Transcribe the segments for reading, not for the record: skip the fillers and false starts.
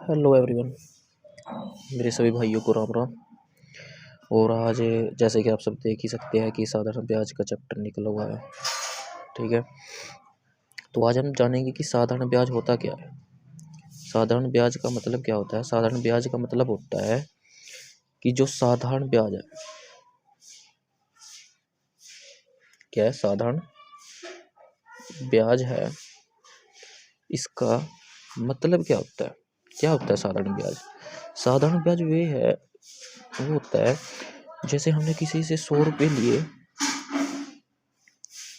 Hello everyone, मेरे सभी भाइयों को राम राम। और आज जैसे कि आप सब देख ही सकते हैं कि साधारण ब्याज का चैप्टर निकला हुआ है। ठीक है, तो आज हम जानेंगे कि साधारण ब्याज होता क्या है। साधारण ब्याज का मतलब क्या होता है। साधारण ब्याज का मतलब होता है कि जो साधारण ब्याज है, क्या है, साधारण ब्याज है, इसका मतलब क्या होता है। क्या होता है साधारण ब्याज? साधारण ब्याज वो होता है जैसे हमने किसी से 100 रुपये लिए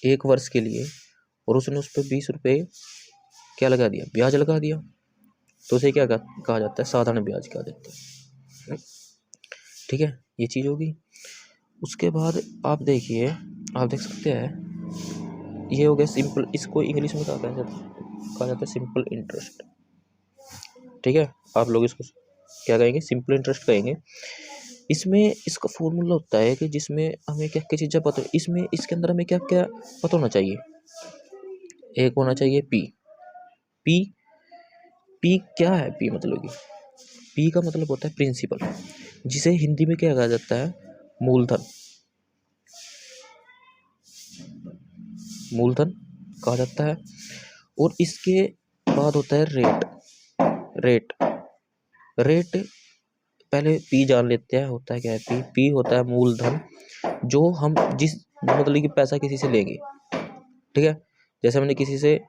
1 वर्ष के लिए और उसने उस पर 20 रुपये क्या लगा दिया, ब्याज लगा दिया, तो उसे क्या कहा जाता है, साधारण ब्याज कहा जाता है। ठीक है, ये चीज़ होगी। उसके बाद आप देखिए, आप देख सकते हैं, ये हो गया सिंपल। इसको इंग्लिश में कहा जाता है सिंपल इंटरेस्ट। ठीक है, आप लोग इसको क्या कहेंगे, सिंपल इंटरेस्ट कहेंगे। इसमें इसका फॉर्मूला होता है कि जिसमें हमें क्या क्या चीज़ें पता, इसके अंदर हमें क्या क्या पता होना चाहिए। एक होना चाहिए पी। पी पी क्या है? पी मतलब कि पी का मतलब होता है प्रिंसिपल, जिसे हिंदी में क्या कहा जाता है, मूलधन। मूलधन कहा जाता है। और इसके बाद होता है रेट। रेट रेट पहले पी जान लेते हैं, होता है क्या है पी। पी होता है मूलधन, जो हम जिस मतलब कि पैसा किसी से लेंगे। ठीक है, जैसे हमने किसी से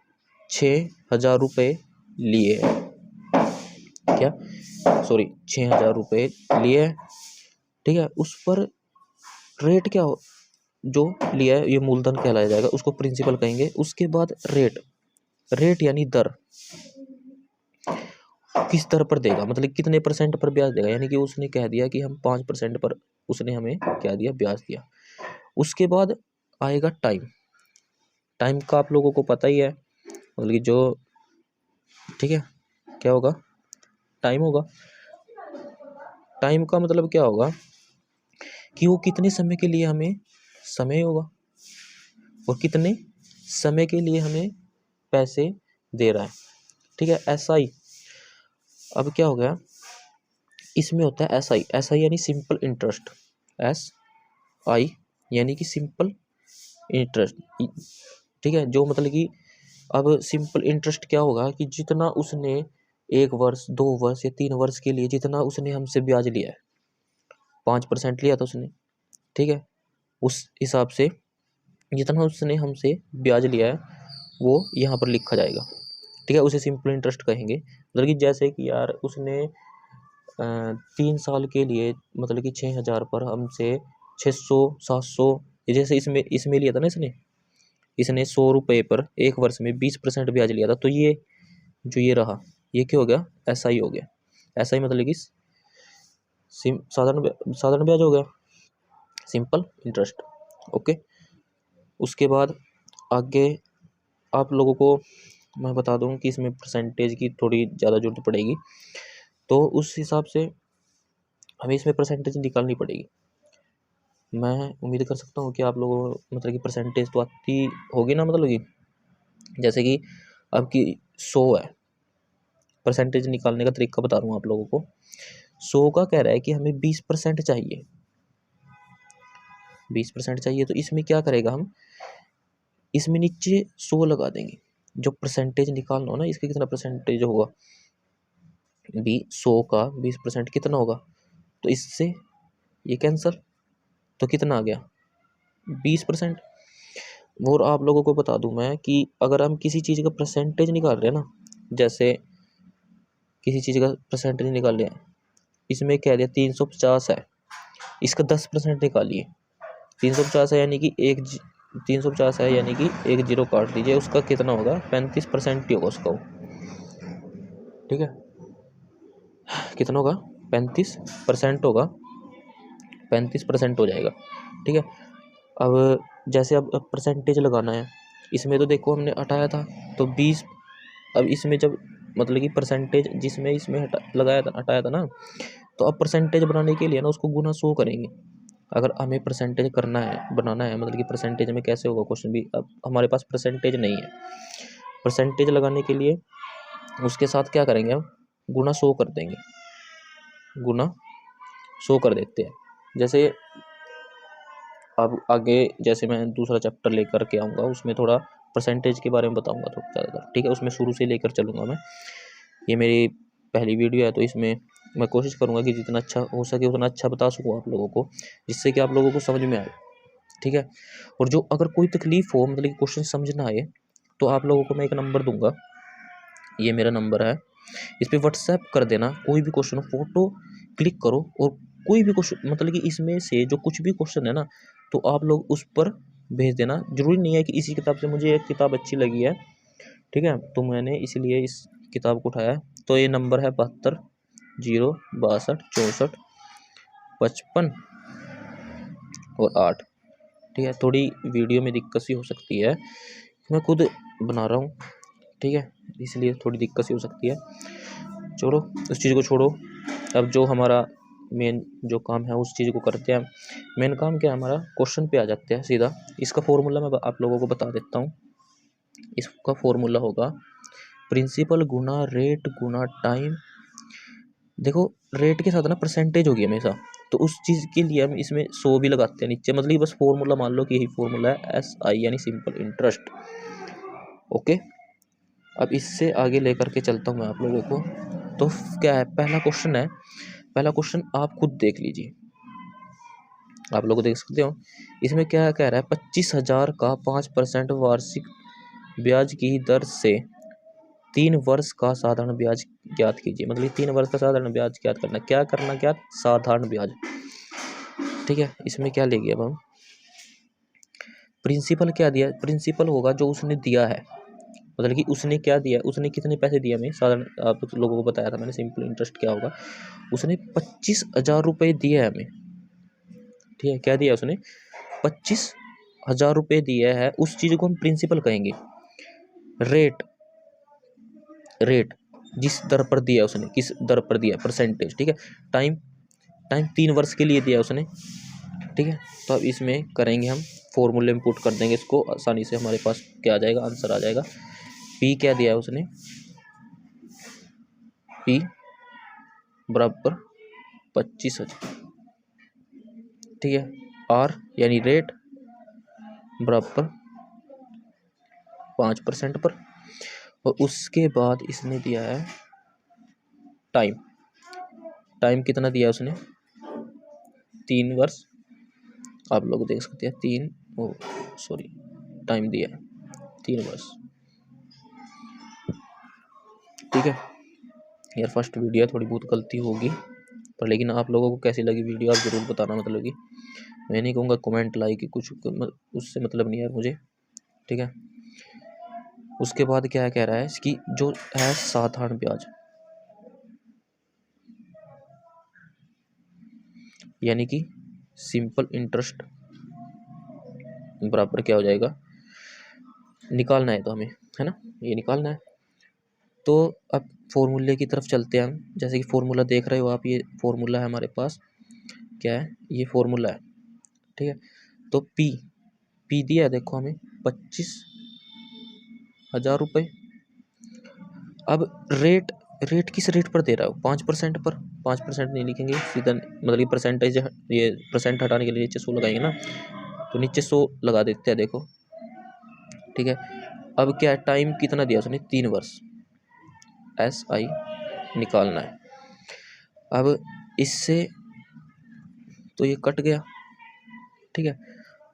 6,000 रुपये लिए, क्या, सॉरी, 6,000 रुपये लिए। ठीक है, उस पर रेट क्या हो, जो लिया है ये मूलधन कहलाया जाएगा, उसको प्रिंसिपल कहेंगे। उसके बाद रेट। रेट यानी दर, किस दर पर देगा, मतलब कितने परसेंट पर ब्याज देगा। यानी कि उसने कह दिया कि हम 5% पर, उसने हमें क्या दिया, ब्याज दिया। उसके बाद आएगा टाइम। टाइम का आप लोगों को पता ही है, मतलब कि जो, ठीक है, क्या होगा, टाइम होगा। टाइम का मतलब क्या होगा कि वो कितने समय के लिए हमें, समय होगा, और कितने समय के लिए हमें पैसे दे रहा है। ठीक है, एसआई। अब क्या हो गया, इसमें होता है एसआई। एसआई यानी सिंपल इंटरेस्ट। एस आई यानी कि सिंपल इंटरेस्ट। ठीक है, जो मतलब कि अब सिंपल इंटरेस्ट क्या होगा कि जितना उसने 1 वर्ष 2 वर्ष या 3 वर्ष के लिए जितना उसने हमसे ब्याज लिया है, 5% लिया था उसने, ठीक है, उस हिसाब से जितना उसने हमसे ब्याज लिया है वो यहाँ पर लिखा जाएगा। ठीक है, उसे सिंपल इंटरेस्ट कहेंगे। मतलब कि जैसे कि यार उसने 3 साल के लिए, मतलब कि 6,000 पर हमसे 600 700, जैसे इसमें इसमें लिया था ना, इसने 100 रुपये पर 1 वर्ष में 20% ब्याज लिया था, तो ये जो ये रहा, ये क्या हो गया, एसआई हो गया। एसआई मतलब कि साधारण ब्याज हो गया, सिंपल इंटरेस्ट। ओके, उसके बाद आगे आप लोगों को मैं बता दूं कि इसमें परसेंटेज की थोड़ी ज़्यादा जरूरत पड़ेगी, तो उस हिसाब से हमें इसमें परसेंटेज निकालनी पड़ेगी। मैं उम्मीद कर सकता हूँ कि आप लोगों मतलब कि परसेंटेज तो आती होगी ना, मतलब कि जैसे कि अब की 100 है, परसेंटेज निकालने का तरीका बता रहा हूँ आप लोगों को। 100 का कह रहा है कि हमें 20% चाहिए, 20% चाहिए, तो इसमें क्या करेगा, हम इसमें नीचे 100 लगा देंगे। जो परसेंटेज निकालना हो ना, इसका कितना परसेंटेज होगा, 100 का 20% कितना होगा, तो इससे ये कैंसल, तो कितना आ गया, 20%। और आप लोगों को बता दूं मैं कि अगर हम किसी चीज़ का परसेंटेज निकाल रहे हैं ना, जैसे किसी चीज़ का परसेंटेज निकाल रहे हैं, इसमें कह दिया 350 है, इसका 10% निकालिए। 350 है यानी कि 350 है यानी कि 1 जीरो काट दीजिए, उसका कितना होगा, 35% ही होगा उसका वो। ठीक है, कितना होगा, 35% होगा, 35% हो जाएगा। ठीक है, अब जैसे अब परसेंटेज लगाना है, इसमें तो देखो हमने हटाया था तो 20। अब इसमें जब मतलब कि परसेंटेज जिसमें इसमें लगाया था, हटाया था ना, तो अब परसेंटेज बनाने के लिए ना उसको गुना 100 करेंगे। अगर हमें परसेंटेज करना है, बनाना है, मतलब कि परसेंटेज में कैसे होगा क्वेश्चन भी, अब हमारे पास परसेंटेज नहीं है। परसेंटेज लगाने के लिए उसके साथ क्या करेंगे हम, गुना 100 कर देंगे, गुना 100 कर देते हैं। जैसे अब आगे जैसे मैं दूसरा चैप्टर लेकर के आऊँगा, उसमें थोड़ा परसेंटेज के बारे में बताऊँगा थोड़ा ज़्यादातर, ठीक है। उसमें शुरू से लेकर चलूँगा मैं। ये मेरी पहली वीडियो है, तो इसमें मैं कोशिश करूँगा कि जितना अच्छा हो सके उतना अच्छा बता सकूँ आप लोगों को, जिससे कि आप लोगों को समझ में आए, ठीक है। और जो अगर कोई तकलीफ हो, मतलब कि क्वेश्चन समझ ना आए, तो आप लोगों को मैं एक नंबर दूंगा, ये मेरा नंबर है, इस पर व्हाट्सएप कर देना। कोई भी क्वेश्चन हो, फोटो क्लिक करो और कोई भी क्वेश्चन, मतलब कि इसमें से जो कुछ भी क्वेश्चन है ना, तो आप लोग उस पर भेज देना। जरूरी नहीं है कि इसी किताब से, मुझे एक किताब अच्छी लगी है, ठीक है, तो मैंने इसलिए इस किताब को उठाया है। तो ये नंबर है 72 0 62 64 55 और 8, ठीक है। थोड़ी वीडियो में दिक्कत सी हो सकती है, मैं खुद बना रहा हूँ, ठीक है, इसलिए थोड़ी दिक्कत सी हो सकती है। चलो उस चीज़ को छोड़ो, अब जो हमारा मेन जो काम है उस चीज़ को करते हैं। मेन काम क्या है हमारा, क्वेश्चन पे आ जाते हैं सीधा। इसका फॉर्मूला मैं आप लोगों को बता देता हूँ। इसका फॉर्मूला होगा प्रिंसिपल गुना रेट गुना टाइम। देखो रेट के साथ ना परसेंटेज होगी हमेशा, तो उस चीज़ के लिए हम इसमें 100 भी लगाते हैं नीचे, मतलब कि बस फॉर्मूला मान लो कि यही फॉर्मूला है, SI यानी सिंपल इंटरेस्ट। ओके, अब इससे आगे लेकर के चलता हूँ मैं आप लोगों को। तो क्या है, पहला क्वेश्चन है, पहला क्वेश्चन आप खुद देख लीजिए, आप लोग देख सकते हो। इसमें क्या कह रहा है, 25,000 का 5% वार्षिक ब्याज की दर से 3 वर्ष का साधारण ब्याज ज्ञात कीजिए। मतलब 3 वर्ष का साधारण ब्याज ज्ञात करना, क्या करना, क्या साधारण ब्याज, ठीक है। इसमें क्या लेंगे अब हम, प्रिंसिपल क्या दिया, प्रिंसिपल होगा जो उसने दिया है, मतलब कि उसने क्या दिया, उसने कितने पैसे दिए हमें, साधारण आप लोगों को बताया था मैंने सिंपल इंटरेस्ट क्या होगा। उसने 25,000 रुपये दिए हमें, ठीक है। क्या दिया उसने, 25,000 रुपये दिया है, उस चीज़ को हम प्रिंसिपल कहेंगे। रेट, रेट जिस दर पर दिया उसने, किस दर पर दिया, परसेंटेज, ठीक है। टाइम, टाइम 3 वर्ष के लिए दिया उसने, ठीक है। तो अब इसमें करेंगे हम फॉर्मूले में पुट कर देंगे इसको, आसानी से हमारे पास क्या आ जाएगा, आंसर आ जाएगा। पी क्या दिया है उसने, पी बराबर 25,000, ठीक है। आर यानी रेट बराबर 5% पर, और उसके बाद इसने दिया है टाइम, टाइम कितना दिया उसने, 3 वर्ष, आप लोग देख सकते हैं 3, सॉरी टाइम दिया है 3 वर्ष, ठीक है। यार फर्स्ट वीडियो थोड़ी बहुत गलती होगी, पर लेकिन आप लोगों को कैसी लगी वीडियो आप ज़रूर बताना। मतलब कि मैं नहीं कहूँगा कमेंट लाइक कुछ, उससे मतलब नहीं यार मुझे, ठीक है। उसके बाद क्या कह रहा है, इसकी जो है साधारण ब्याज, यानी कि सिंपल इंटरेस्ट बराबर क्या हो जाएगा, निकालना है तो हमें, है ना, ये निकालना है। तो अब फॉर्मूले की तरफ चलते हैं हम। जैसे कि फॉर्मूला देख रहे हो आप, ये फॉर्मूला है हमारे पास, क्या है, ये फॉर्मूला है, ठीक है। तो पी, पी दिया है देखो हमें 25,000 रुपये। अब रेट, रेट किस रेट पर दे रहा है, 5% पर, 5% नहीं लिखेंगे सीधा, मतलब कि परसेंटेज, ये परसेंट हटाने के लिए नीचे 100 लगाएंगे ना, तो नीचे 100 लगा देते हैं देखो, ठीक है। अब क्या है, टाइम कितना दिया उसने, 3 वर्ष, SI निकालना है। अब इससे तो ये कट गया, ठीक है।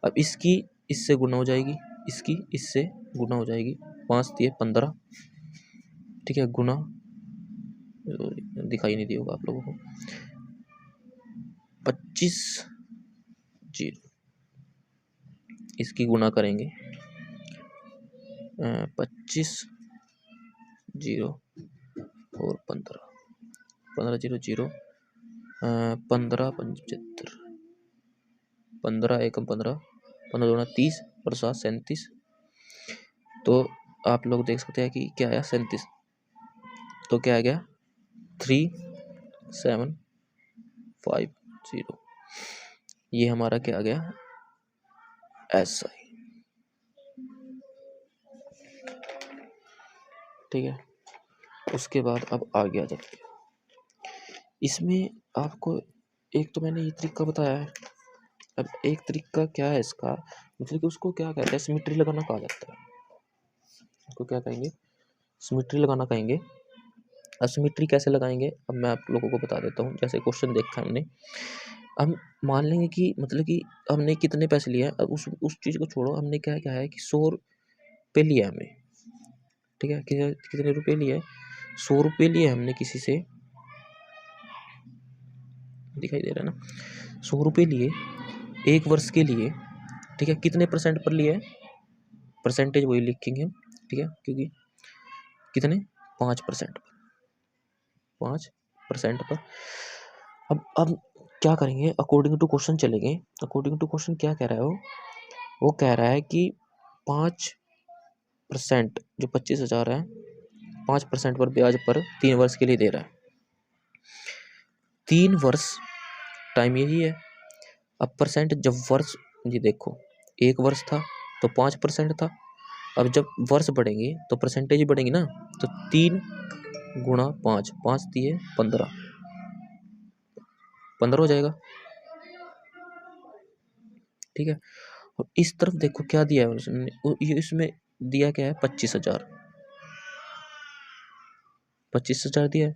अब इसकी इससे गुना हो जाएगी, इसकी इससे गुना हो जाएगी, 5 दिए 15, ठीक है, गुना, दिखाई नहीं दिया होगा आप लोगों को, 25,0, इसकी गुना करेंगे 25,0 और 15, 15,0 15,75, 15 एकम 15, 15 दूना 30 और 7 37। तो आप लोग देख सकते हैं कि क्या आया 37, तो क्या आ गया 3,750, ये हमारा क्या आ गया, SI, ठीक है। उसके बाद अब आ गया, जब इसमें आपको एक तो मैंने ये तरीका बताया है, अब एक तरीका क्या है इसका, मतलब कि उसको क्या कहते हैं, सिमेट्री लगाना कहा जाता है। उसको क्या कहेंगे, सिमेट्री लगाना कहेंगे। अब सिमेट्री कैसे लगाएंगे, अब मैं आप लोगों को बता देता हूँ। जैसे क्वेश्चन देखा हमने, हम मान लेंगे कि मतलब कि हमने कितने पैसे लिए हैं, अब उस चीज़ को छोड़ो, हमने क्या क्या है कि 100 रुपये लिया हमने, ठीक है, कितने रुपये लिए, 100 रुपये लिए हमने किसी से, दिखाई दे रहा है ना, 100 रुपये लिए 1 वर्ष के लिए, ठीक है, कितने परसेंट पर लिए, परसेंटेज वही लिखेंगे हम, ठीक है, क्योंकि कितने 5%, 5% पर। अब क्या करेंगे, अकॉर्डिंग टू क्वेश्चन चलेंगे। अकॉर्डिंग टू क्वेश्चन क्या कह रहा है वो कह रहा है कि 5% जो 25,000 है, 5% पर ब्याज पर 3 वर्ष के लिए दे रहा है। 3 वर्ष टाइम यही है। अब परसेंट जब वर्ष, ये देखो 1 वर्ष था तो 5% था, अब जब वर्ष बढ़ेंगे तो परसेंटेज बढ़ेंगी ना, तो 3 गुणा 5, 5 दिए 15 हो जाएगा, ठीक है। और इस तरफ देखो क्या दिया है उसने, ये इसमें दिया क्या है 25,000, 25,000 दिया है।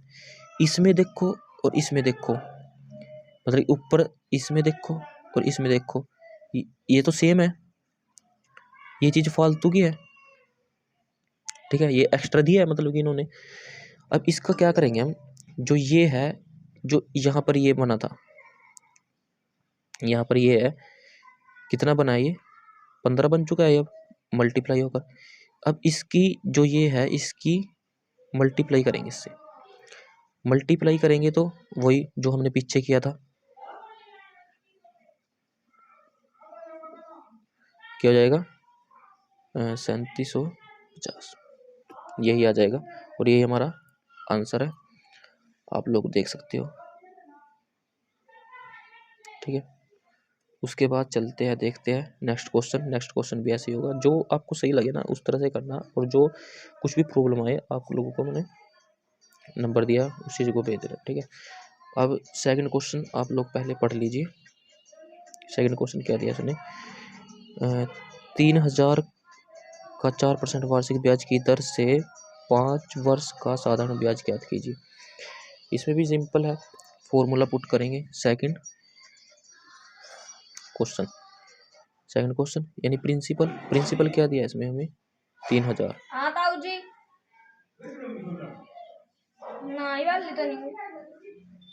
इसमें देखो और इसमें देखो, मतलब ऊपर इसमें देखो और इसमें देखो, ये तो सेम है, ये चीज फालतू की है, ठीक है, ये एक्स्ट्रा दिया है मतलब कि इन्होंने। अब इसका क्या करेंगे हम, जो ये है, जो यहाँ पर ये बना था, यहाँ पर ये है, कितना बना है ये 15 बन चुका है, अब मल्टीप्लाई होकर। अब इसकी जो ये है, इसकी मल्टीप्लाई करेंगे, इससे मल्टीप्लाई करेंगे तो वही जो हमने पीछे किया था, क्या हो जाएगा 3750, यही आ जाएगा और यही हमारा आंसर है, आप लोग देख सकते हो, ठीक है। उसके बाद चलते हैं, देखते हैं नेक्स्ट क्वेश्चन। नेक्स्ट क्वेश्चन भी ऐसे ही होगा, जो आपको सही लगे ना उस तरह से करना, और जो कुछ भी प्रॉब्लम आए आप लोगों को मैंने नंबर दिया उस चीज़ को भेज देना, ठीक है। अब सेकंड क्वेश्चन आप लोग पहले पढ़ लीजिए। सेकंड क्वेश्चन क्या दिया सुने, 3,000 का 4% वार्षिक ब्याज की दर से 5 वर्ष का साधारण ब्याज ज्ञात कीजिए। इसमें भी सिंपल है, फॉर्मूला पुट करेंगे। सेकंड क्वेश्चन यानी प्रिंसिपल क्या दिया इसमें हमें 3,000,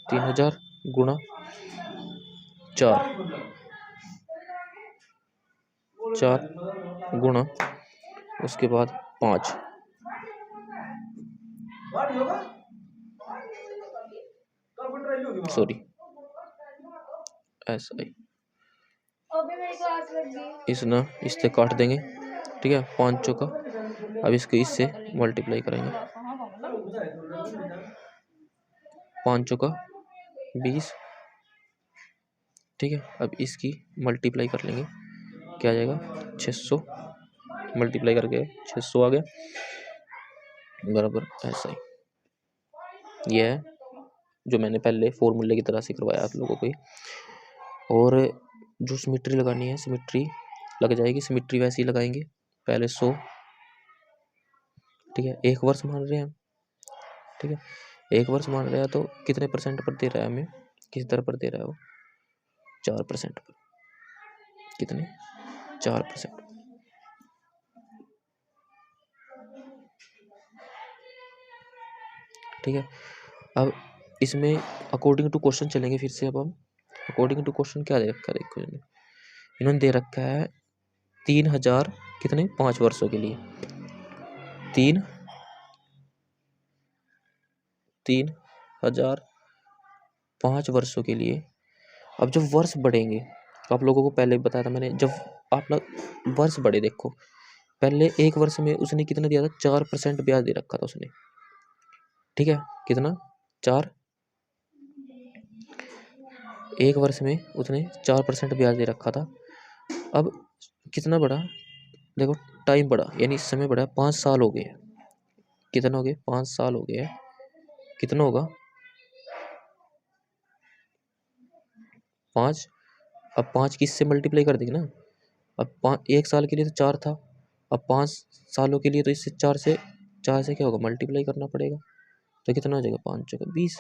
3,000 गुणा 4 गुणा उसके बाद 5, सॉरी ऐसा ही इस ना इससे काट देंगे, ठीक है, 5 चौका। अब इसको इससे मल्टीप्लाई करेंगे, 5 चौका 20, ठीक है। अब इसकी मल्टीप्लाई कर लेंगे, क्या आ जाएगा 600, मल्टीप्लाई करके 600 आ गया, बराबर ऐसा ही। यह है जो मैंने पहले फॉर्मूले की तरह से करवाया आप लोगों को। और जो सिमेट्री लगानी है, सिमेट्री लग जाएगी, सिमेट्री वैसे ही लगाएंगे, पहले 100, ठीक है, 1 वर्ष मान रहे हैं हम, ठीक है, 1 वर्ष मान रहे हैं तो कितने परसेंट पर दे रहा है हमें, किस दर पर दे रहा है वो 4% पर, कितने 4%, ठीक है। अब इसमें अकॉर्डिंग टू क्वेश्चन चलेंगे फिर से। अब हम अकॉर्डिंग टू क्वेश्चन क्या दे रखा है, देखो इन्होंने दे रखा है 3,000 कितने 5 वर्षों के लिए, 3,000 5 वर्षों के लिए। अब जब वर्ष बढ़ेंगे तो आप लोगों को पहले बताया था मैंने, जब आप लोग वर्ष बढ़े, देखो पहले 1 वर्ष में उसने कितना दिया था 4% ब्याज दे रखा था उसने, ठीक है, कितना 4, 1 वर्ष में उसने 4% ब्याज दे रखा था। अब कितना बढ़ा, देखो टाइम बढ़ा, यानी समय बढ़ा, 5 साल हो गए, कितना हो गए 5 साल हो गए, कितना होगा 5, अब 5 किससे मल्टीप्लाई कर देंगे ना। अब 1 साल के लिए तो 4 था, अब 5 सालों के लिए तो इससे 4 से क्या होगा, मल्टीप्लाई करना पड़ेगा। तो कितना हो जाएगा, 5 चौका 20।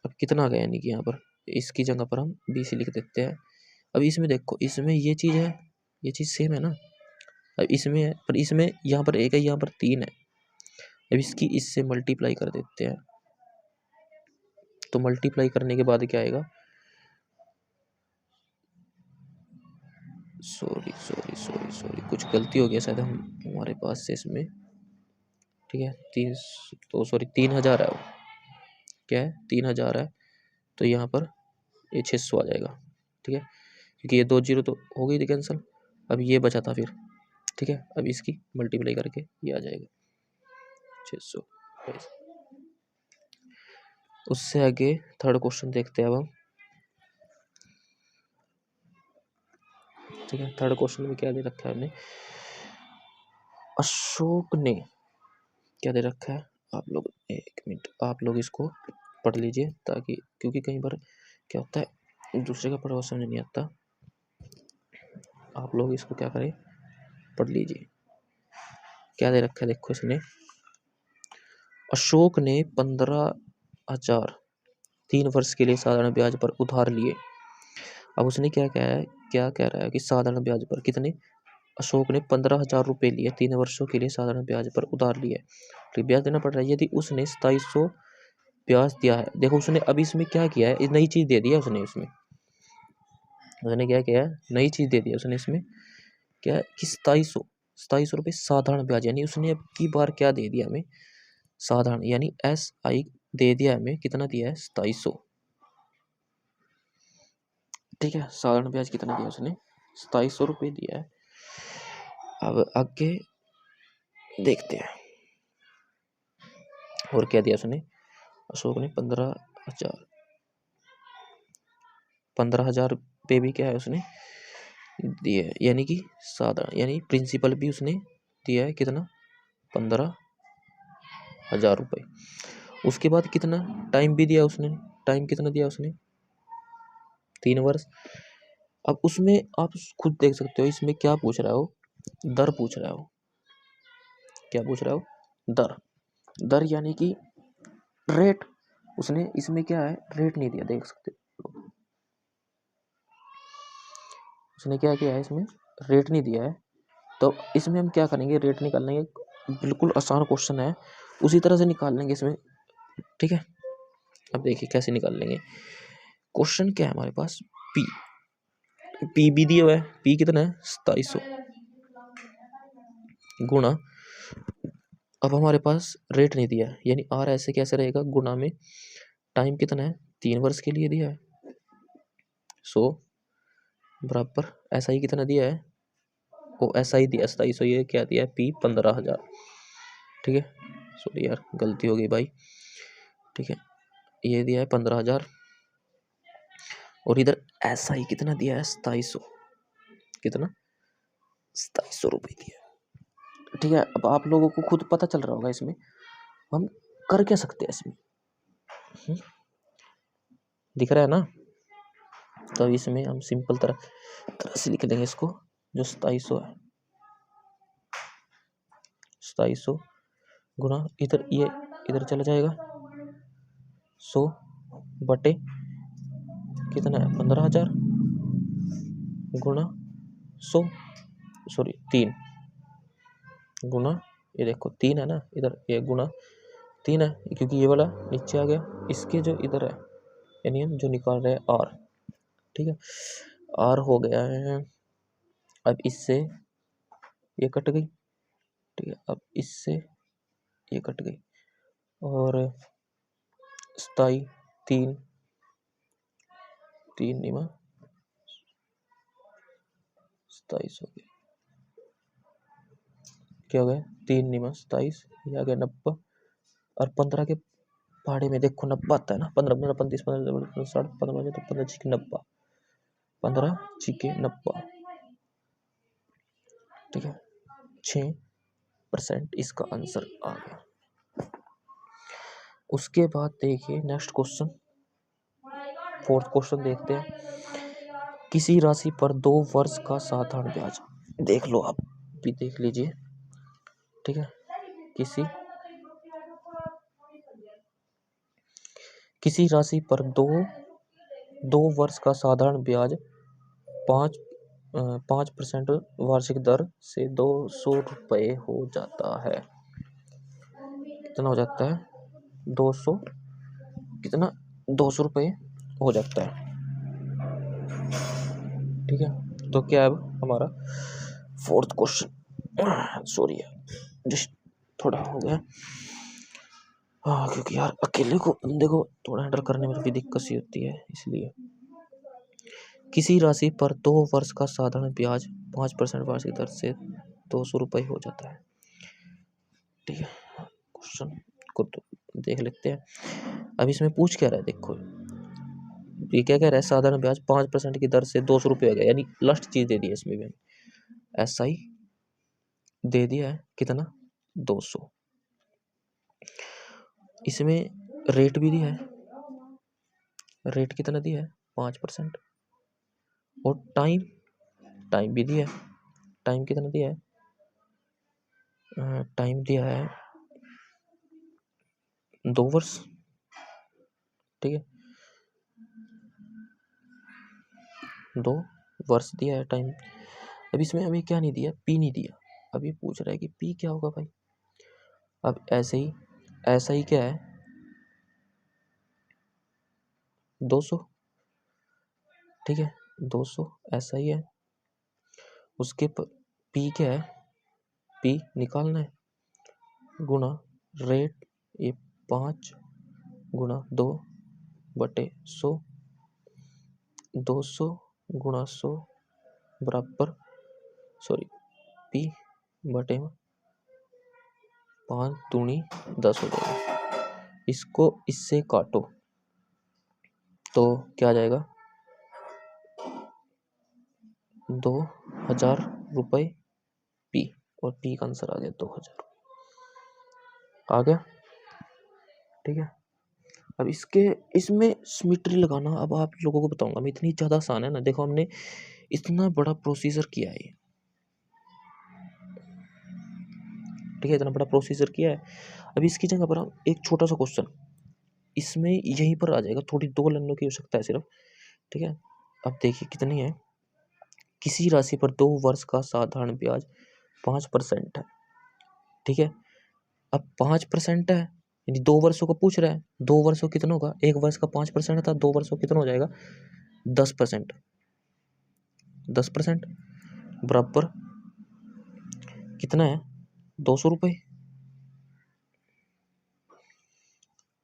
अब कितना आ गया, यानी कि यहाँ पर इसकी जगह पर हम 20 लिख देते हैं। अब इसमें देखो, इसमें ये चीज़ है, ये चीज़ सेम है ना। अब इसमें है, पर इसमें यहाँ पर 1 है, यहाँ पर 3 है। अब इसकी इससे मल्टीप्लाई कर देते हैं, तो मल्टीप्लाई करने के बाद क्या आएगा, सॉरी कुछ गलती हो गया शायद हमारे पास से इसमें। ठीक है, 3000 है वो, क्या है 3000 है, तो यहाँ पर ये 600 आ जाएगा। ठीक है, क्योंकि ये 2 जीरो तो हो गई थी कैंसिल, अब ये बचा था फिर। ठीक है, अब इसकी मल्टीप्लाई करके ये आ जाएगा 600। उससे आगे थर्ड क्वेश्चन देखते हैं अब हम। ठीक है, थर्ड क्वेश्चन में क्या दे रखा है हमने, अशोक ने क्या दे रखा है, आप लोग 1 मिनट आप लोग इसको पढ़ लीजिए, ताकि क्योंकि कई बार क्या होता है दूसरे का पढ़ा हुआ समझ नहीं आता, आप लोग इसको क्या करें, पढ़ लीजिए। क्या दे रखा है देखो, इसने अशोक ने 15,000 3 वर्ष के लिए साधारण ब्याज पर उधार लिए। अब उसने क्या कह रहा है कि साधारण ब्याज पर कितने, अशोक ने 15,000 रुपये लिए, 3 वर्षों के लिए साधारण ब्याज पर उधार लिए, तो ब्याज देना पड़ रहा है। यदि उसने 2700 ब्याज दिया है, देखो उसने अभी इसमें क्या किया है, नई चीज दे दिया उसने क्या किया है, नई चीज दे दिया उसने इसमें, क्या है कि 2700 रुपये साधारण ब्याज, यानी उसने अब की बार क्या दे दिया हमें, साधारण, यानी SI दे दिया हमें, कितना दिया है 2700। ठीक है, साधारण ब्याज कितना दिया उसने, 2700 रुपये दिया है। अब आगे देखते हैं और क्या दिया उसने, अशोक ने 15,000 रुपये भी क्या है उसने दिया है, यानी कि साधारण, यानी प्रिंसिपल भी उसने दिया है कितना, 15,000 रुपये। उसके बाद कितना टाइम भी दिया उसने, टाइम कितना दिया उसने, 3 वर्ष। अब उसमें आप खुद देख सकते हो, इसमें क्या पूछ रहा हो, दर पूछ रहा हो, क्या पूछ रहा हो, दर यानी कि रेट। उसने इसमें क्या है, रेट नहीं दिया, देख सकते हो उसने क्या किया है, इसमें रेट नहीं दिया है। तो इसमें हम क्या करेंगे, रेट निकाल लेंगे, बिल्कुल आसान क्वेश्चन है, उसी तरह से निकाल लेंगे इसमें। ठीक है, अब देखिए कैसे निकाल लेंगे। क्वेश्चन क्या है हमारे पास, पी भी दिया हुआ है, पी कितना है 2700 गुणा, अब हमारे पास रेट नहीं दिया है, यानी आर ऐसे कैसे रहेगा, गुणा में टाइम कितना है 3 वर्ष के लिए दिया है, 100 बराबर SI कितना दिया है, ओ SI दिया 2700, ये क्या दिया है पी 15,000। ठीक है, सॉरी यार गलती हो गई भाई। ठीक है, ये दिया है 15,000 और इधर SI कितना दिया है 2700, कितना 2700 रुपये दिया है। ठीक है, अब आप लोगों को खुद पता चल रहा होगा इसमें हम कर क्या सकते हैं इसमें, दिख रहा है ना। तो इसमें हम सिंपल तरह से लिख लेंगे इसको, जो 2700 है, 2700 गुणा इधर, ये इधर चला जाएगा 100 बटे कितना है 15,000 गुणा 100, सॉरी 3 गुणा, ये देखो 3 है ना इधर, ये गुणा 3 है, क्योंकि ये वाला नीचे आ गया, इसके जो इधर है, यानी हम जो निकाल रहे हैं R। ठीक है, R हो गया है, अब इससे ये कट गई। ठीक है, अब इससे ये कट गई, और 27 3 निमा 27 हो गया, क्या हो गया 3 निमा 27, ये आ गया 90, और 15 के पहाड़े में देखो 90 आता है ना, 15 15 35 15 60 15 तो 15 छिके 90, 15 छिके 90। ठीक है, 6% इसका आंसर आ गया। उसके बाद देखिए नेक्स्ट क्वेश्चन, फोर्थ क्वेश्चन देखते हैं। किसी राशि पर 2 वर्ष का साधारण ब्याज, देख लो आप भी देख लीजिए, ठीक है। किसी राशि पर दो वर्ष का साधारण ब्याज 5% वार्षिक दर से 200 रुपये हो जाता है। कितना हो जाता है? 200 कितना 200 रुपये हो जाता है, ठीक है। तो क्या है अब हमारा फोर्थ क्वेश्चन, सॉरी जस्ट थोड़ा हो गया, हाँ, क्योंकि यार अकेले को बंदे को थोड़ा हैंडल करने में भी दिक्कत सी होती है, इसलिए। किसी राशि पर 2 वर्ष का साधारण ब्याज 5% वार्षिक दर से 200 रुपये हो जाता है, ठीक है। क्वेश्चन को तो देख लेते हैं। अब इसमें पूछ क्या रहा है, देखो ये क्या कह रहा है, साधारण ब्याज 5% की दर से 200 रुपये हो गया, यानी लास्ट चीज दे दी है इसमें भी, SI दे दिया है कितना 200, इसमें रेट भी दिया है, रेट कितना दिया है 5%, और टाइम भी दिया है, टाइम कितना दिया है, टाइम दिया है 2 वर्ष, ठीक है, 2 वर्ष दिया है टाइम। अब इसमें हमें क्या नहीं दिया, पी नहीं दिया। अब ये पूछ रहा है कि पी क्या होगा भाई। अब ऐसा ही क्या है 200, ठीक है, 200 ऐसा ही है। उसके पी क्या है, पी निकालना है, गुना रेट, ये 5 गुना 2/100, 200 गुणा 100 बराबर, सॉरी पी बटे 5 दूनी 10 हो जाएगा। इसको इससे काटो तो क्या आ जाएगा 2000 रुपये पी, और पी का आंसर आ गया 2000 आ गया, ठीक है। अब इसमें सिमेट्री लगाना अब आप लोगों को बताऊंगा मैं, इतनी ज़्यादा आसान है ना। देखो हमने इतना बड़ा प्रोसीजर किया है, ठीक है, इतना बड़ा प्रोसीजर किया है। अब इसकी जगह पर हम एक छोटा सा क्वेश्चन इसमें यहीं पर आ जाएगा, थोड़ी 2 लाइनों की आवश्यकता है सिर्फ, ठीक है। अब देखिए कितनी है, किसी राशि पर 2 वर्ष का साधारण ब्याज 5% है, ठीक है। अब 5% है, यानी 2 वर्षों को पूछ रहा है, 2 वर्षों कितना होगा, 1 वर्ष का 5% था, 2 वर्षों कितना हो जाएगा 10%, 10% बराबर कितना है 200 रुपये,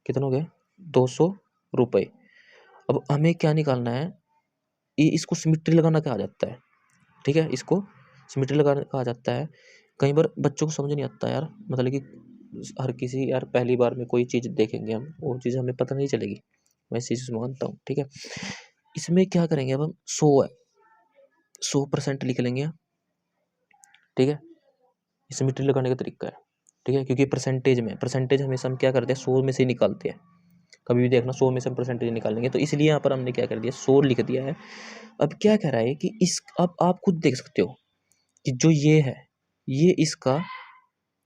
कितना हो गया 200 रुपये। अब हमें क्या निकालना है, ये इसको सिमेट्री लगाना कहा जाता है, ठीक है, इसको सिमेट्री लगाना कहा जाता है। कई बार बच्चों को समझ नहीं आता यार, मतलब कि हर किसी यार पहली बार में कोई चीज़ देखेंगे हम, वो चीज़ हमें पता नहीं चलेगी, मैं इस चीज़ से मानता हूँ, ठीक है। इसमें क्या करेंगे, अब हम 100 है, 100% लिख लेंगे, ठीक है। सिमेट्री लगाने का तरीका है, ठीक है, क्योंकि परसेंटेज हमेशा हम क्या करते हैं 100 में से निकालते हैं, कभी भी देखना 100 में से हम परसेंटेज निकालेंगे, तो इसलिए यहाँ पर हमने क्या कर दिया 100 लिख दिया है। अब क्या कह रहा है कि अब आप खुद देख सकते हो कि जो ये है, ये इसका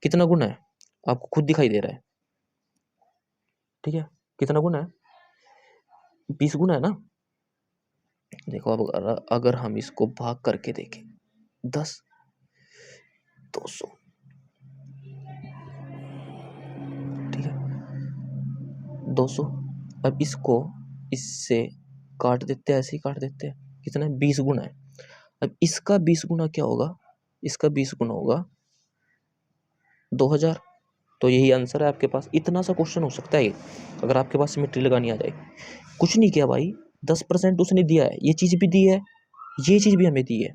कितना गुना है, आपको खुद दिखाई दे रहा है, ठीक है, कितना गुना है 20 गुना है ना। देखो अब अगर हम इसको भाग करके देखें 10 200, ठीक है 200। अब इसको इससे काट देते हैं, ऐसे ही काट देते हैं, कितना 20 गुना है। अब इसका 20 गुना क्या होगा, इसका 20 गुना होगा 2000, तो यही आंसर है आपके पास। इतना सा क्वेश्चन हो सकता है अगर आपके पास सिमेट्री लगानी आ जाए। कुछ नहीं किया भाई, 10% उसने दिया है, ये चीज़ भी दी है, ये चीज़ भी हमें दी है।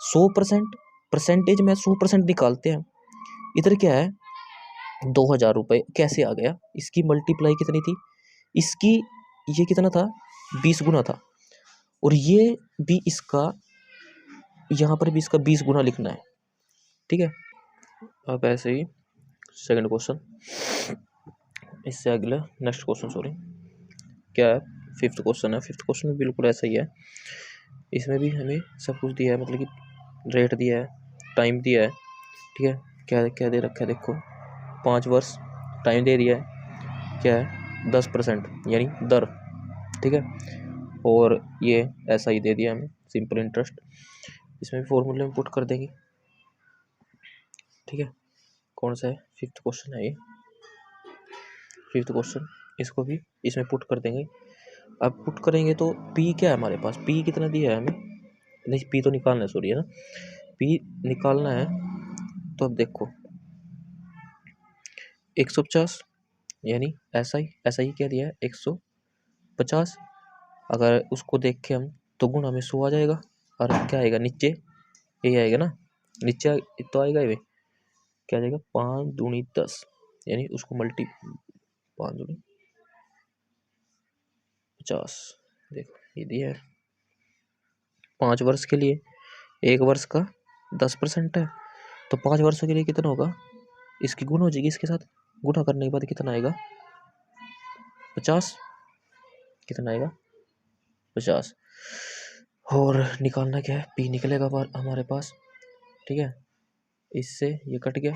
100% परसेंटेज में 100% निकालते हैं, इधर क्या है 2000 रुपये कैसे आ गया, इसकी मल्टीप्लाई कितनी थी, इसकी ये कितना था 20 गुना था, और ये भी इसका यहाँ पर भी इसका 20 गुना लिखना है, ठीक है। अब ऐसे ही सेकंड क्वेश्चन, इससे अगला नेक्स्ट क्वेश्चन, सॉरी क्या है, फिफ्थ क्वेश्चन है। फिफ्थ क्वेश्चन बिल्कुल ऐसा ही है इसमें भी हमें सब कुछ दिया है, मतलब कि रेट दिया है, टाइम दिया है, ठीक है। क्या क्या दे रखा है देखो, 5 वर्ष, टाइम दे दिया है, क्या है 10% यानी दर, ठीक है। और ये ऐसा ही दे दिया हमें, सिंपल इंटरेस्ट। इसमें भी फॉर्मूले में पुट कर देंगे, ठीक है। कौन सा है, 5th क्वेश्चन है ये, 5th क्वेश्चन, इसको भी इसमें पुट कर देंगे। अब पुट करेंगे तो पी क्या है हमारे पास, पी कितना दिया है हमें, नहीं पी तो निकालना है, सॉरी है ना, पी निकालना है। तो अब देखो 150 यानी ऐसा ही क्या दिया है 150, अगर उसको देख के हम तो गुणा में 100 आ जाएगा, और क्या आएगा नीचे, यही आएगा ना, नीचे तो आएगा ये, क्या आ जाएगा 5 दूनी 10, यानी उसको मल्टी 5 दूनी 50, देखो ये दिया है 5 वर्ष के लिए, 1 वर्ष का 10% है, तो 5 वर्षों के लिए कितना होगा, इसकी गुण हो जाएगी, इसके साथ गुणा करने के बाद कितना आएगा 50, कितना आएगा 50। और निकालना क्या है, पी निकलेगा हमारे पास, ठीक है। इससे ये कट गया,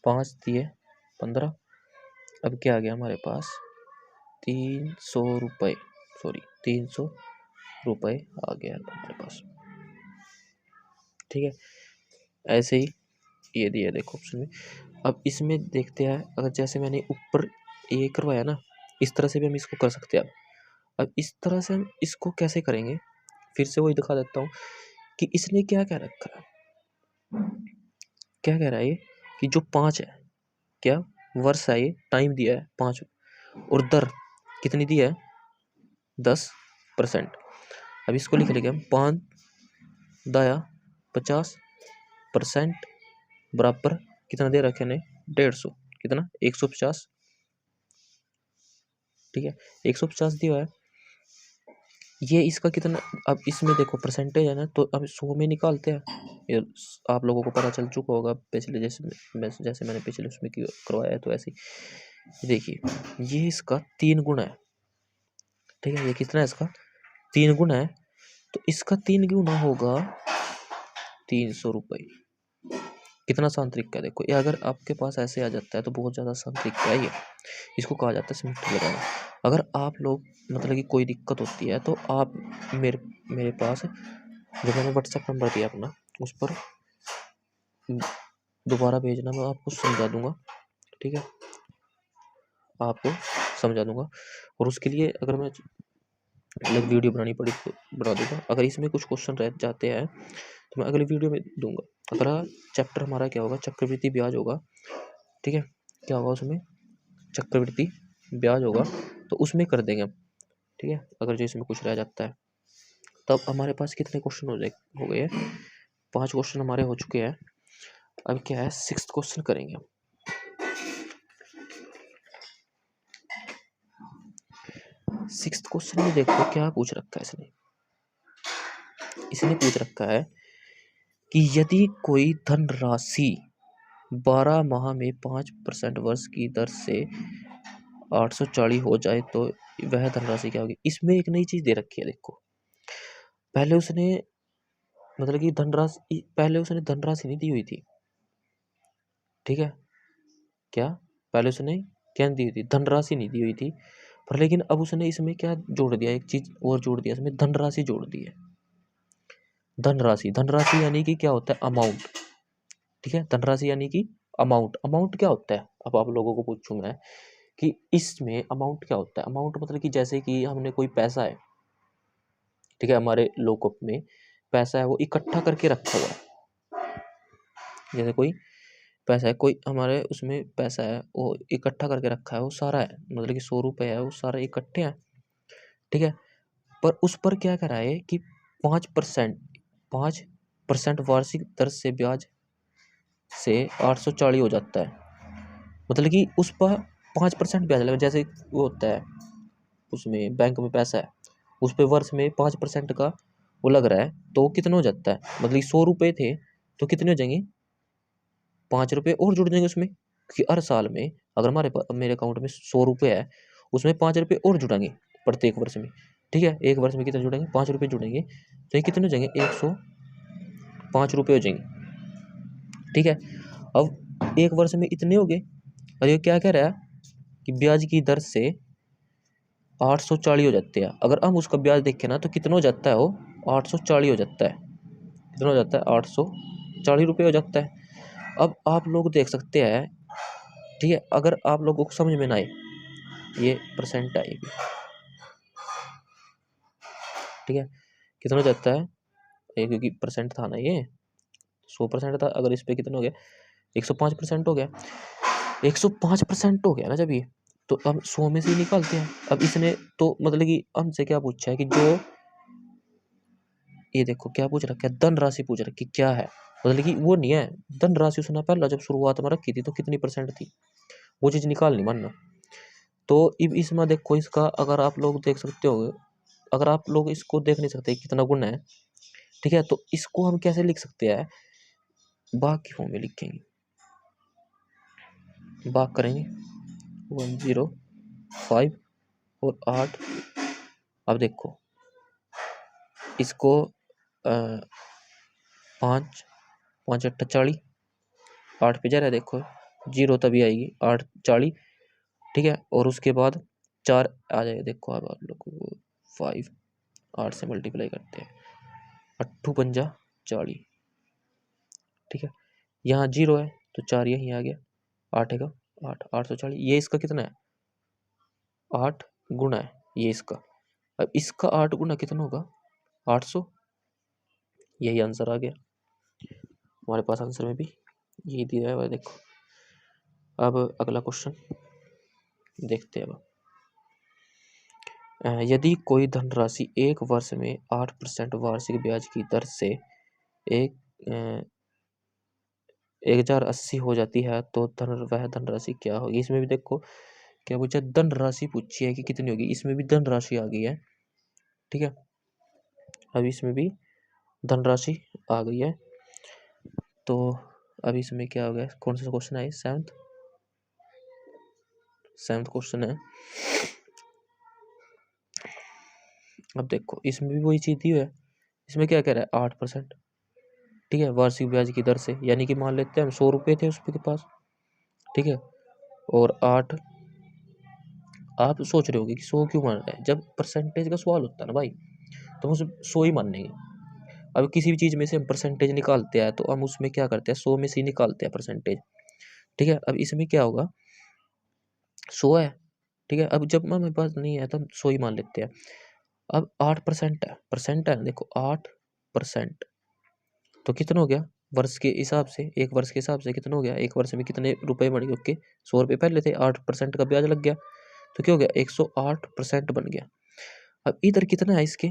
5 दिए 15, अब क्या आ गया हमारे पास 300 रुपये, सॉरी 300 रुपये आ गया हमारे पास, ठीक है। ऐसे ही ये दिया देखो ऑप्शन में। अब इसमें देखते हैं, अगर जैसे मैंने ऊपर ये करवाया ना, इस तरह से भी हम इसको कर सकते हैं। अब इस तरह से हम इसको कैसे करेंगे, फिर से वही दिखा देता हूँ कि इसने क्या क्या रखा है, क्या कह रहा है ये कि जो 5 है, क्या वर्ष है, ये टाइम दिया है 5, और दर कितनी दी है 10%। अब इसको लिख लेंगे हम 5 दाया 50% बराबर कितना दे रखे ने 150, कितना 150, ठीक है 150 दिया है। ये इसका कितना, अब इसमें देखो परसेंटेज है ना, तो अब 100 में निकालते हैं, ये आप लोगों को पता चल चुका होगा पिछले, जैसे मैंने पिछले उसमें करवाया है, तो ऐसे ही देखिए ये इसका 3 गुना है, ठीक है। ये कितना है इसका 3 गुना है, तो इसका 3 गुना होगा 300 रुपये। कितना आसान तरीका है देखो, ये अगर आपके पास ऐसे आ जाता है तो बहुत ज़्यादा आसान तरीका है ये, इसको कहा जाता है सिमेट्री लगाना। अगर आप लोग मतलब कि कोई दिक्कत होती है तो आप मेरे पास जो मैंने व्हाट्सएप नंबर दिया अपना, उस पर दोबारा भेजना, मैं आपको समझा दूंगा, ठीक है, आपको समझा दूंगा। और उसके लिए अगर मैं अलग वीडियो बनानी पड़ी तो बना दूंगा, अगर इसमें कुछ क्वेश्चन रह जाते हैं तो मैं अगली वीडियो में दूंगा। अगला चैप्टर हमारा क्या होगा, चक्रवृद्धि ब्याज होगा, ठीक है। क्या होगा उसमें, चक्रवृद्धि ब्याज होगा, तो उसमें कर देंगे हम, ठीक है। अगर जो इसमें कुछ रह जाता है, तब हमारे पास कितने क्वेश्चन हो गए हैं, 5 क्वेश्चन हमारे हो चुके हैं। अब क्या है 6th क्वेश्चन करेंगे हम। 6th क्वेश्चन में देखो क्या पूछ रखा है इसने पूछ रखा है कि यदि कोई धनराशि 12 माह में 5% वर्ष की दर से 840 हो जाए तो वह धनराशि क्या होगी। इसमें एक नई चीज दे रखी है देखो, पहले उसने मतलब कि पहले उसने धनराशि नहीं दी हुई थी, ठीक है। क्या पहले उसने क्या दी हुई थी, धनराशि नहीं दी हुई थी, पर लेकिन अब उसने इसमें क्या जोड़ दिया, एक चीज और जोड़ दिया, इसमें धनराशि जोड़ दी है। धनराशि यानी कि क्या होता है अमाउंट, ठीक है। धनराशि यानी कि अमाउंट क्या होता है, अब आप लोगों को पूछूं मैं कि इसमें अमाउंट क्या होता है। अमाउंट मतलब कि जैसे कि हमने कोई पैसा है, ठीक है, हमारे लॉकअप में पैसा है, वो इकट्ठा करके रखा हुआ है। जैसे कोई पैसा है, कोई हमारे उसमें पैसा है वो इकट्ठा करके रखा है, वो सारा है, मतलब कि 100 रुपये है, वो सारे इकट्ठे हैं, ठीक है। पर उस पर क्या करा है कि 5% वार्षिक दर से ब्याज से 840 हो जाता है, मतलब कि उस पर 5% ब्याज लगा। जैसे वो होता है उसमें बैंक में पैसा है, उस पर वर्ष में 5% का वो लग रहा है, तो वो कितना हो जाता है, मतलब कि 100 रुपये थे तो कितने हो जाएंगे 5 रुपये और जुड़ जाएंगे उसमें, क्योंकि हर साल में अगर हमारे पास मेरे अकाउंट में 100 रुपये है, उसमें 5 रुपये और जुड़ेंगे प्रत्येक वर्ष में, ठीक है, एक वर्ष में कितने जुड़ेंगे, 5 रुपये जुड़ेंगे, तो ये कितने हो जाएंगे, 105 रुपये हो जाएंगे। ठीक है, अब एक वर्ष में इतने हो गए, और ये क्या कह रहा है कि ब्याज की दर से 840 हो जाते हैं। अगर हम उसका ब्याज देखें ना तो कितना हो जाता है, वो 840 हो जाता है। कितना हो जाता है, 840 रुपये हो जाता है। अब आप लोग देख सकते हैं, ठीक है, अगर आप लोगों को समझ में ना आए, ये परसेंट आएगी, ठीक है, कितना हो जाता है ये, क्योंकि परसेंट था ना, ये 100% था, अगर इस पे कितना हो गया, 105% हो गया, 105% हो गया ना जब ये, तो अब 100 में से ही निकालते हैं। अब इसने तो मतलब कि हमसे क्या पूछा है कि जो ये देखो क्या पूछ रखा है, धन राशि पूछ रखी क्या है, मतलब कि वो नहीं है, धन राशि उसने पहला जब शुरुआत में रखी थी तो कितनी परसेंट थी, वो चीज निकालनी मानना। तो अब इसमें देखो, इसका अगर आप लोग देख सकते हो, अगर आप लोग इसको देख नहीं सकते कितना गुना है, ठीक है, तो इसको हम कैसे लिख सकते हैं, भाग की फॉर्म में लिखेंगे, भाग करेंगे 105 और 8। अब देखो इसको 5 5 8 40, 8 पे जा रहा है, देखो 0 तभी आएगी, 8 40, ठीक है, और उसके बाद 4 आ जाएगा। देखो अब आप लोग को 5 8 से मल्टीप्लाई करते हैं, 8 पंजा 40, ठीक है, यहाँ 0 है तो 4 यहीं आ गया, 8 है का 8, 840, ये इसका कितना है, 8 गुना है ये इसका। अब इसका 8 गुना कितना होगा, 800, यही आंसर आ गया हमारे पास, आंसर में भी यही दिया हुआ है। देखो अब अगला क्वेश्चन देखते हैं। अब यदि कोई धनराशि एक वर्ष में 8% वार्षिक ब्याज की दर से एक 1080 हो जाती है तो वह धनराशि क्या होगी। इसमें भी देखो क्या पूछा, धनराशि पूछी है कि कितनी होगी, इसमें भी धनराशि आ गई है, ठीक है, अब इसमें भी धनराशि आ गई है। तो अब इसमें क्या हो गया, कौन सा क्वेश्चन है, सेवंथ क्वेश्चन है। अब देखो इसमें भी वही चीज दी है, इसमें क्या कह रहा है, 8%, ठीक है, वार्षिक ब्याज की दर से, यानी कि मान लेते हैं हम 100 रुपये थे उसके पास, ठीक है, और 8, आप सोच रहे होगे कि 100 क्यों मान रहे हैं, जब परसेंटेज का सवाल होता है ना भाई, तो हम 100 ही मानेंगे। अब किसी भी चीज में से हम परसेंटेज निकालते हैं तो हम उसमें क्या करते हैं, 100 में से ही निकालते हैं परसेंटेज, ठीक है। अब इसमें क्या होगा, 100 है, ठीक है, अब जब हमारे पास नहीं है तो हम 100 ही मान लेते हैं। अब 8% है, परसेंट है ना, देखो 8%, तो कितना हो गया, वर्ष के हिसाब से, एक वर्ष के हिसाब से कितना हो गया, एक वर्ष में कितने रुपए बन गए, ओके 100 रुपये पहले थे, 8% का ब्याज लग गया, तो क्या हो गया, 108% बन गया। अब इधर कितना है इसके,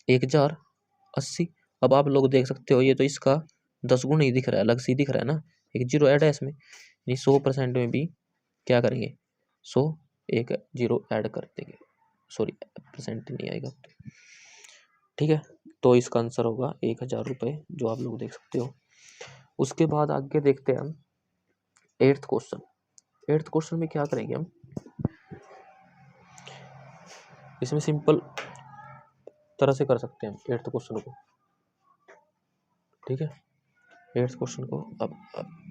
1080। अब आप लोग देख सकते हो, ये तो इसका 10 गुना ही दिख रहा है, अलग से ही दिख रहा है ना, एक जीरो ऐड है इसमें, यानी 100% में भी क्या करेंगे, 100 एक जीरो ऐड कर देंगे, सॉरी परसेंट नहीं आएगा, ठीक है। तो इसका आंसर होगा 1000 रुपये, जो आप लोग देख सकते हो। उसके बाद आगे देखते हैं हम 8th क्वेश्चन। 8th क्वेश्चन में क्या करेंगे हम, इसमें सिंपल तरह से कर सकते हैं 8th क्वेश्चन को, ठीक है। 8th क्वेश्चन को अब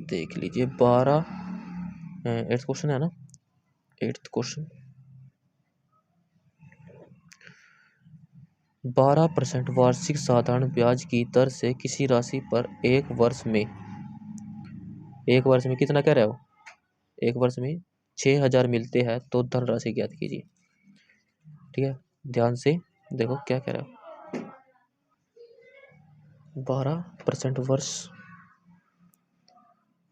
देख लीजिए, 8th क्वेश्चन है ना, 8th क्वेश्चन 12% वार्षिक साधारण ब्याज की दर से किसी राशि पर एक वर्ष में कितना कह रहे हो, एक वर्ष में 6000 मिलते हैं तो धनराशि ज्ञात कीजिए, ठीक है। ध्यान से देखो क्या कह रहा है, 12% वर्ष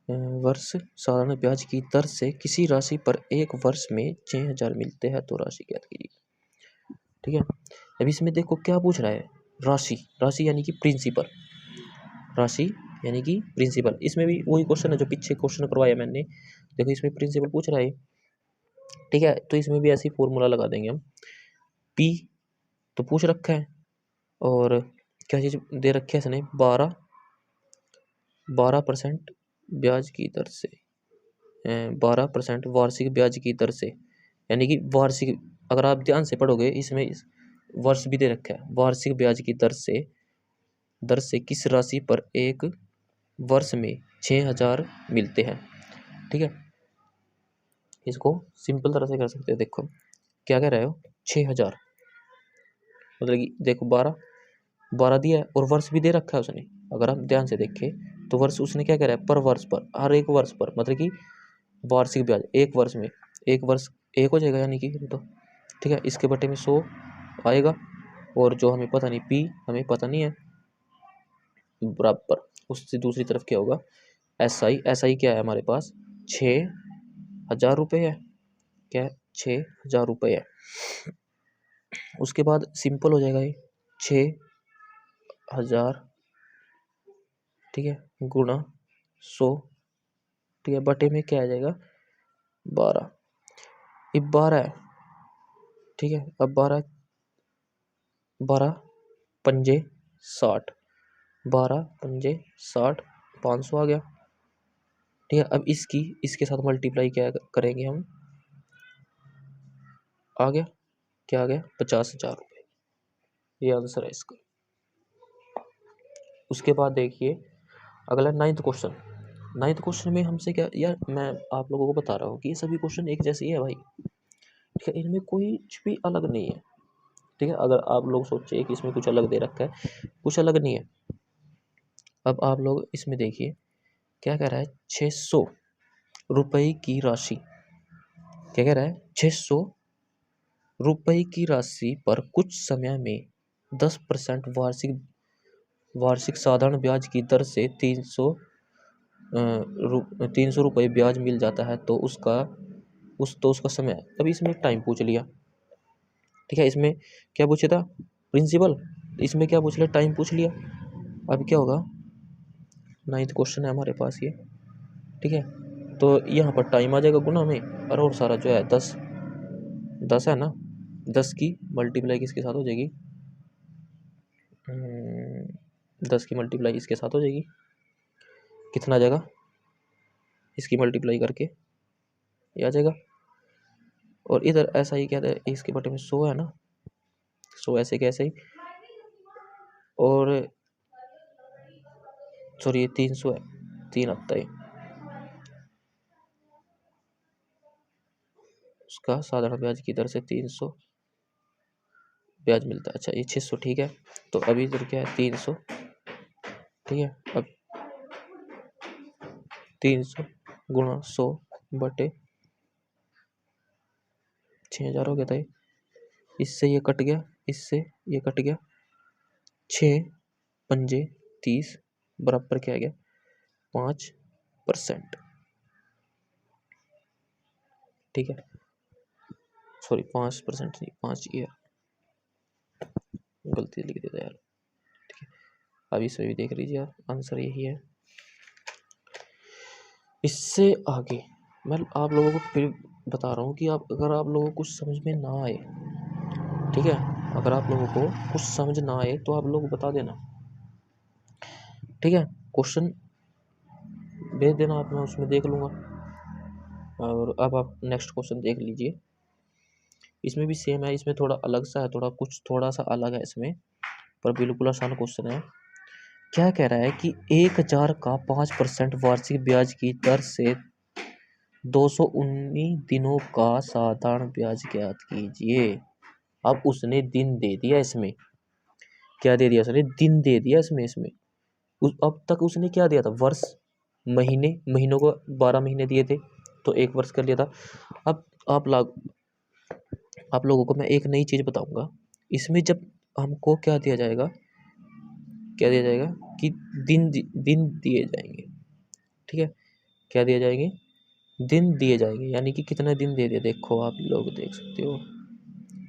साधारण ब्याज की दर से किसी राशि पर एक वर्ष में 6000 मिलते हैं तो राशि ज्ञात कीजिए, ठीक है। अब इसमें देखो क्या पूछ रहा है, राशि यानी कि प्रिंसिपल, राशि यानी कि प्रिंसिपल। इसमें भी वही क्वेश्चन है जो पीछे क्वेश्चन करवाया मैंने, देखो इसमें प्रिंसिपल पूछ रहा है, ठीक है, तो इसमें भी ऐसी फॉर्मूला लगा देंगे हम, पी तो पूछ रखा है, और क्या चीज दे रखी है इसने, 12% ब्याज की दर से, 12% वार्षिक ब्याज की दर से, यानी कि वार्षिक अगर आप ध्यान से पढ़ोगे इसमें वर्ष भी दे रखा है, वार्षिक ब्याज की दर से किस राशि पर एक वर्ष में 6,000 मिलते हैं। ठीक है, इसको सिंपल तरह से कर सकते हो। देखो क्या कह रहे हो, 6,000 मतलब कि देखो 12 दिया है और वर्ष भी दे रखा है उसने। अगर हम ध्यान से देखें तो वर्ष उसने क्या कह रहा है, पर वर्ष पर, हर एक वर्ष पर, मतलब कि वार्षिक ब्याज एक वर्ष में, एक वर्ष एक हो जाएगा यानी कि तो ठीक है, इसके बटे में 100 आएगा और जो हमें पता नहीं पी हमें पता नहीं है, बराबर उससे दूसरी तरफ क्या होगा, SI क्या है हमारे पास 6,000 रुपये है, क्या है 6,000 रुपये है। उसके बाद सिंपल हो जाएगा ये 6,000 ठीक है गुणा 100 ठीक है, बटे में क्या आ जाएगा 12, ये 12 है ठीक है। अब 12 पंजे 60, 12 पंजे 60, 500 आ गया ठीक है। अब इसके साथ मल्टीप्लाई क्या करेंगे हम, आ गया क्या आ गया 50,000 रुपये, ये आंसर है इसका। उसके बाद देखिए अगला 9th क्वेश्चन। 9th क्वेश्चन में हमसे क्या, यार मैं आप लोगों को बता रहा हूँ कि ये सभी क्वेश्चन एक जैसे ही है भाई, ठीक है, इनमें कुछ भी अलग नहीं है ठीक है। अगर आप लोग सोचे कि इसमें कुछ अलग दे रखा है, कुछ अलग नहीं है। अब आप लोग इसमें देखिए क्या कह रहा है, 600 रुपये की राशि, क्या कह रहा है 600 रुपये की राशि पर कुछ समय में 10% वार्षिक साधारण ब्याज की दर से 300 रुपये ब्याज मिल जाता है तो उसका समय। अभी इसमें टाइम पूछ लिया ठीक है, इसमें क्या पूछा था प्रिंसिपल, इसमें क्या पूछ लिया, टाइम पूछ लिया। अब क्या होगा, 9th क्वेश्चन है हमारे पास ये ठीक है, तो यहाँ पर टाइम आ जाएगा गुना में, और सारा जो है 10 है ना, 10 की मल्टीप्लाई किसके साथ हो जाएगी, 10 की मल्टीप्लाई इसके साथ हो जाएगी, कितना आ जाएगा, इसकी मल्टीप्लाई करके ये आ जाएगा। और इधर ऐसा ही क्या है, इसके बटे में 100 है ना, 100 ऐसे कैसे ही, और सॉरी ये 300 है, 3 आता है उसका साधारण ब्याज की दर से 300 ब्याज मिलता है। अच्छा ये 600 ठीक है, तो अभी इधर क्या है 300 ठीक है। अब 300 गुणा 100 बटे 6,000 हो गया था, इससे ये कट गया, इससे ये कट गया, 6 पंजे 30 बराबर क्या आ गया 5% ठीक है, सॉरी 5% नहीं 5 ईयर, गलती लिख देता यार ठीक है। अब इसमें भी देख लीजिए आप, आंसर यही है। इससे आगे मैं आप लोगों को फिर बता रहा हूँ कि अगर आप लोगों को कुछ समझ में ना आए ठीक है, अगर आप लोगों को कुछ समझ ना आए तो आप लोग बता देना ठीक है, क्वेश्चन भेज देना आप, मैं उसमें देख लूँगा। और अब आप नेक्स्ट क्वेश्चन देख लीजिए, इसमें भी सेम है, इसमें थोड़ा अलग सा है, थोड़ा सा अलग है इसमें, पर बिल्कुल आसान क्वेश्चन है। क्या कह रहा है कि 1,000 का 5% वार्षिक ब्याज की दर से 219 दिनों का साधारण ब्याज ज्ञात कीजिए। अब उसने दिन दे दिया, इसमें क्या दे दिया उसने, दिन दे दिया इसमें अब तक उसने क्या दिया था, वर्ष, महीनों को 12 महीने दिए थे तो एक वर्ष कर लिया था। अब आप लोगों को मैं एक नई चीज बताऊंगा, इसमें जब हमको क्या दिया जाएगा कि दिन दिए जाएंगे ठीक है, क्या दिए जाएंगे, दिन दिए जाएंगे, यानी कि कितने दिन दे दिए, देखो आप लोग देख सकते हो